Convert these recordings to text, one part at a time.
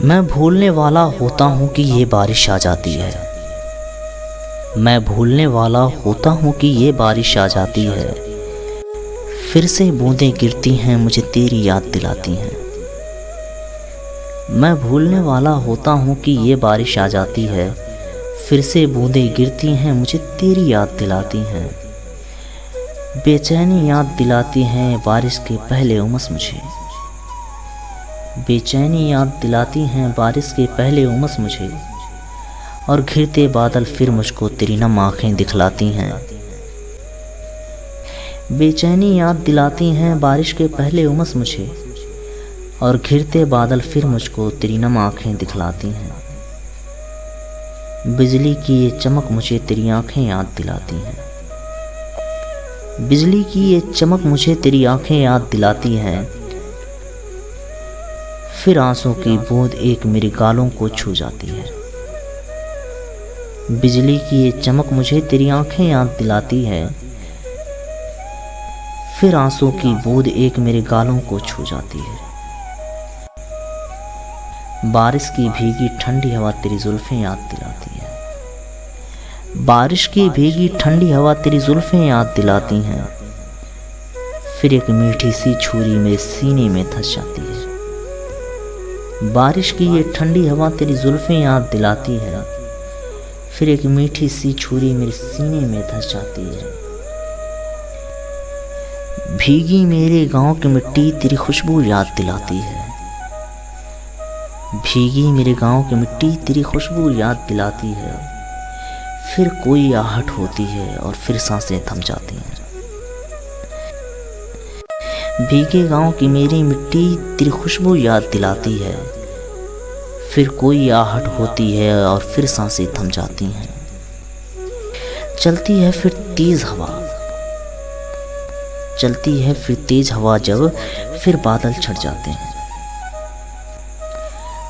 मैं भूलने वाला होता हूँ कि ये बारिश आ जाती है। मैं भूलने वाला होता हूँ कि ये बारिश आ जाती है। फिर से बूंदें गिरती हैं, मुझे तेरी याद दिलाती हैं। मैं भूलने वाला होता हूँ कि ये बारिश आ जाती है। फिर से बूंदें गिरती हैं, मुझे तेरी याद दिलाती हैं। बेचैनी याद दिलाती हैं बारिश के पहले उमस मुझे। बेचैनी याद दिलाती हैं बारिश के पहले उमस मुझे। और घिरते बादल फिर मुझको तेरी नम आँखें दिखलाती हैं। बेचैनी याद दिलाती हैं बारिश के पहले उमस मुझे। और घिरते बादल फिर मुझको तेरी नम आँखें दिखलाती हैं। बिजली की ये चमक मुझे तेरी आँखें याद दिलाती हैं। बिजली की ये चमक मुझे तेरी आँखें याद दिलाती हैं। फिर आंसू की बूंद एक मेरे गालों को छू जाती है। बिजली की ये चमक मुझे तेरी आंखें याद दिलाती है। फिर आंसू की बूंद एक मेरे गालों को छू जाती है। बारिश की भीगी ठंडी हवा तेरी जुल्फें याद दिलाती है। बारिश की भीगी ठंडी हवा तेरी जुल्फें याद दिलाती हैं। फिर एक मीठी सी छुरी मेरे सीने में धंस जाती है। बारिश की ये ठंडी हवा तेरी जुल्फें याद दिलाती है। फिर एक मीठी सी छुरी मेरे सीने में धंस जाती है। भीगी मेरे गांव की मिट्टी तेरी खुशबू याद दिलाती है। भीगी मेरे गांव की मिट्टी तेरी खुशबू याद दिलाती है। फिर कोई आहट होती है और फिर सांसें थम जाती हैं। भीगे गांव की मेरी मिट्टी तेरी खुशबू याद दिलाती है। फिर कोई आहट होती है और फिर सांसें थम जाती हैं। चलती है फिर तेज हवा। चलती है फिर तेज हवा जब फिर बादल छट जाते हैं।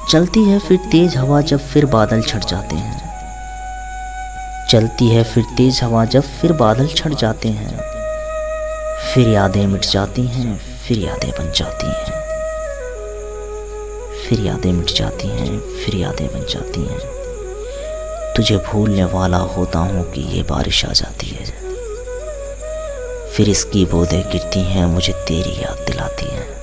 चलती है फिर तेज हवा जब फिर बादल छट जाते हैं। चलती है फिर तेज हवा जब फिर बादल छट जाते हैं। फिर यादें मिट जाती हैं, फिर यादें बन जाती हैं। फिर यादें मिट जाती हैं, फिर यादें बन जाती हैं। तुझे भूलने वाला होता हूँ कि ये बारिश आ जाती है। फिर इसकी बूंदें गिरती हैं, मुझे तेरी याद दिलाती हैं।